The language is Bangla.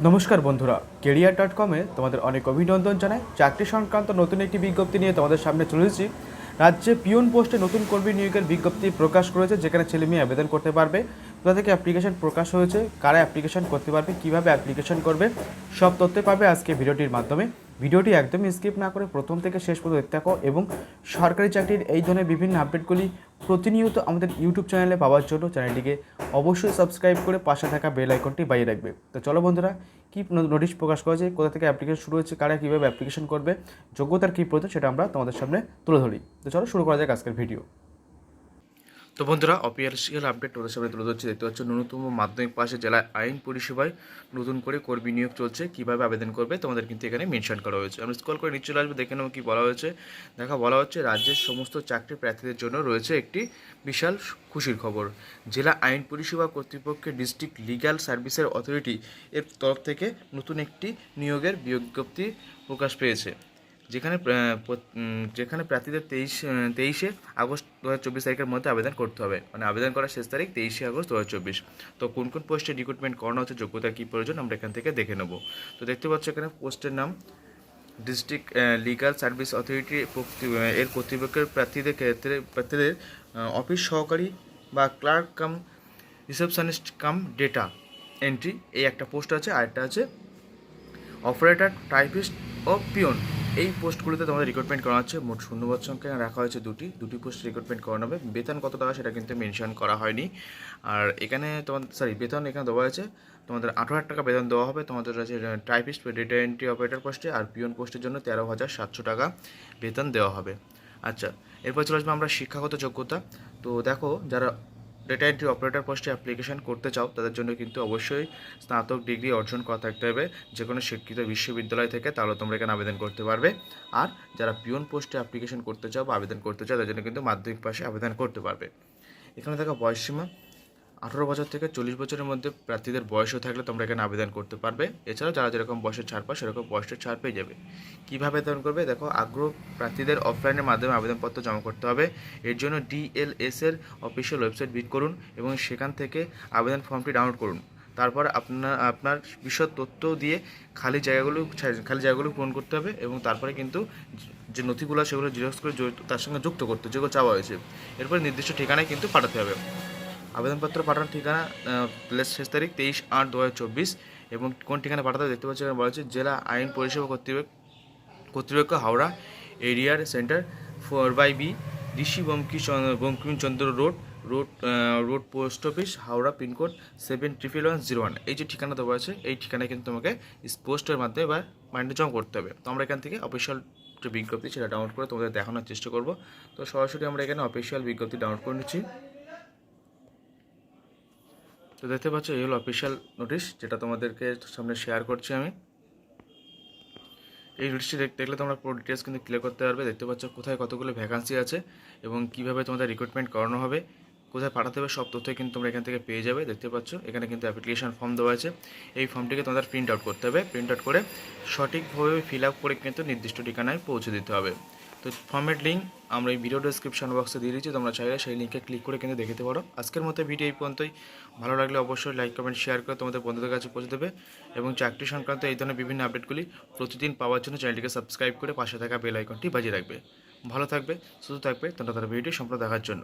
নমস্কার বন্ধুরা, কেরিয়ার.com-এ তোমাদের অনেক অভিনন্দন জানাই। চাকরি সংক্রান্ত নতুন একটি বিজ্ঞপ্তি নিয়ে তোমাদের সামনে চলে এসেছি। রাজ্যে পিয়ন পোস্টে নতুন কর্মী নিয়োগের বিজ্ঞপ্তি প্রকাশ করেছে, যেখানে ছেলে মেয়ে আবেদন করতে পারবে। কোথা থেকে অ্যাপ্লিকেশন প্রকাশ হয়েছে, কারা অ্যাপ্লিকেশন করতে পারবে, কীভাবে অ্যাপ্লিকেশন করবে, সব তথ্য পাবে আজকে ভিডিওটির মাধ্যমে। ভিডিওটি একদমই স্কিপ না করে প্রথম থেকে শেষ পর্যন্ত দেখতে থাকো এবং সরকারি চাকরির এই ধরনের বিভিন্ন আপডেটগুলি প্রতিনিয়ত আমাদের ইউটিউব চ্যানেলে পাওয়ার জন্য চ্যানেলটিকে অবশ্যই সাবস্ক্রাইব করে পাশে থাকা বেল আইকনটি বাজিয়ে রাখবে। তো চলো বন্ধুরা, কী নোটিশ প্রকাশ করেছে, কোথা থেকে অ্যাপ্লিকেশন শুরু হচ্ছে, কারা কীভাবে অ্যাপ্লিকেশন করবে, যোগ্যতার কী প্রয়োজন, সেটা আমরা তোমাদের সামনে তুলে ধরি। তো চলো শুরু করা যাক আজকের ভিডিও। তো বন্ধুরা, অফিসিয়াল আপডেট তোমাদের সামনে তুলে ধরছি। দেখতে পাচ্ছ, ন্যূনতম মাধ্যমিক পাশে জেলায় আইন পরিষেবায় নতুন করে কর্মী নিয়োগ চলছে। কীভাবে আবেদন করবে তোমাদের কিন্তু এখানে মেনশন করা হয়েছে। আমি স্ক্রল করে নিচে চলে আসবো, দেখে নেবো কী বলা হয়েছে। বলা হচ্ছে রাজ্যের সমস্ত চাকরি প্রার্থীদের জন্য রয়েছে একটি বিশাল খুশির খবর। জেলা আইন পরিষেবা কর্তৃপক্ষের ডিস্ট্রিক্ট লিগ্যাল সার্ভিসের অথরিটি এর তরফ থেকে নতুন একটি নিয়োগের বিজ্ঞপ্তি প্রকাশ পেয়েছে, যেখানে প্রার্থীদের তেইশে আগস্ট 2024 তারিখের মধ্যে আবেদন করতে হবে। মানে আবেদন করার শেষ তারিখ 23শে আগস্ট 2024। তো কোন কোন পোস্টে রিক্রুটমেন্ট করানো হচ্ছে, যোগ্যতা কী প্রয়োজন, আমরা এখান থেকে দেখে নেব। তো দেখতে পাচ্ছ এখানে পোস্টের নাম ডিস্ট্রিক্ট লিগ্যাল সার্ভিস অথরিটি এর কর্তৃপক্ষের প্রার্থীদের অফিস সহকারী বা clerk cum receptionist cum data entry, এই একটা পোস্ট আছে। আরেকটা আছে অপারেটর, টাইপিস্ট ও পিয়ন। এই পোস্টগুলোতে তোমাদের রিক্রুটমেন্ট করা হচ্ছে। মোট শূন্যপদ সংখ্যা রাখা হয়েছে দুটি পোস্ট রিক্রুটমেন্ট করানো হবে। বেতন কত টাকা সেটা কিন্তু মেনশন করা হয়নি। আর এখানে বেতন এখানে দেওয়া হয়েছে তোমাদের 18,000 টাকা বেতন দেওয়া হবে। তোমাদের আছে টাইপিস্ট ডেটা এন্ট্রি অপারেটর পোস্টে, আর পিয়ন পোস্টের জন্য 13,700 টাকা বেতন দেওয়া হবে। আচ্ছা, এরপর চলে আসবে আমরা শিক্ষাগত যোগ্যতা। তো দেখো, যারা ডেটা এন্ট্রি অপারেটর পোস্টে অ্যাপ্লিকেশন করতে চাও তাদের জন্য কিন্তু অবশ্যই স্নাতক ডিগ্রি অর্জন করা থাকতে হবে যে কোনো শিক্ষিত বিশ্ববিদ্যালয় থেকে, তাহলে তোমরা এখানে আবেদন করতে পারবে। আর যারা পিয়ন পোস্টে অ্যাপ্লিকেশন করতে চাও বা আবেদন করতে চাও তাদের জন্য কিন্তু মাধ্যমিক পাশে আবেদন করতে পারবে। এখানে দেখো বয়সসীমা 18 বছর থেকে 40 বছরের মধ্যে প্রার্থীদের বয়সও থাকলে তোমরা এখানে আবেদন করতে পারবে। এছাড়াও যারা যেরকম বয়সের ছাড় পায় সেরকম বয়সের ছাড় পেয়ে যাবে। কীভাবে আবেদন করবে দেখো, আগ্রহ প্রার্থীদের অফলাইনের মাধ্যমে আবেদনপত্র জমা করতে হবে। এর জন্য DLS এর অফিসিয়াল ওয়েবসাইট ভিজিট করুন এবং সেখান থেকে আবেদন ফর্মটি ডাউনলোড করুন। তারপর আপনার বিশদ তথ্য দিয়ে খালি জায়গাগুলো পূরণ করতে হবে এবং তারপরে কিন্তু যে নথিগুলো সেগুলো জেরক্স করে তার সঙ্গে যুক্ত করতে, যেগুলো চাওয়া হয়েছে। এরপরে নির্দিষ্ট ঠিকানায় কিন্তু পাঠাতে হবে। আবেদনপত্র পাঠানোর ঠিকানা শেষ তারিখ 23/8/2024 এবং কোন ঠিকানা পাঠাতে হবে দেখতে পাচ্ছি এখানে বলা হচ্ছে জেলা আইন পরিষেবা কর্তৃপক্ষ, হাওড়া এরিয়ার সেন্টার 4/B, ঋষি Bankimchandra road post office, Howrah, pin code 71101। এই যে ঠিকানা দেওয়া আছে এই ঠিকানায় কিন্তু তোমাকে পোস্টের মাধ্যমে বা মাইন্ডে জমা করতে হবে। তো আমরা এখান থেকে অফিসিয়াল যে বিজ্ঞপ্তি সেটা ডাউনলোড করে তোমাদের দেখানোর চেষ্টা করব। তো সরাসরি আমরা এখানে অফিসিয়াল বিজ্ঞপ্তি ডাউনলোড করে নিচ্ছি। তো দেখতে পাচ্ছ এই হলো অফিসিয়াল নোটিশ, যেটা তোমাদেরকে সামনে শেয়ার করছি আমি। এই নোটিশটি দেখলে তোমরা পুরো ডিটেলস কিন্তু ক্লিয়ার করতে পারবে। দেখতে পাচ্ছ কোথায় কতগুলো ভ্যাকান্সি আছে এবং কীভাবে তোমাদের রিক্রুটমেন্ট করানো হবে, কোথায় পাঠাতে হবে, সব তথ্য কিন্তু তোমরা এখান থেকে পেয়ে যাবে। দেখতে পাচ্ছ এখানে কিন্তু অ্যাপ্লিকেশন ফর্ম দেওয়া আছে। এই ফর্মটিকে তোমাদের প্রিন্ট আউট করতে হবে। প্রিন্ট আউট করে সঠিকভাবে ফিল আপ করে কিন্তু নির্দিষ্ট ঠিকানায় পৌঁছে দিতে হবে। তো ফর্মের লিঙ্ক আমরা এই ভিডিও ডেসক্রিপশন বক্সে দিয়ে দিচ্ছি, তোমরা চাইলে সেই লিঙ্কে ক্লিক করে কিন্তু দেখতে পারো। আজকের মতো ভিডিও এই পর্যন্তই। ভালো লাগলে অবশ্যই লাইক, কমেন্ট, শেয়ার করে তোমাদের বন্ধুদের কাছে পৌঁছে দেবে এবং চাকরি সংক্রান্ত এই ধরনের বিভিন্ন আপডেটগুলি প্রতিদিন পাওয়ার জন্য চ্যানেলটিকে সাবস্ক্রাইব করে পাশে থাকা বেল আইকনটি বাজিয়ে রাখবে। ভালো থাকবে, সুস্থ থাকবে, তোমরা ভিডিওটি সম্পূর্ণ দেখার জন্য।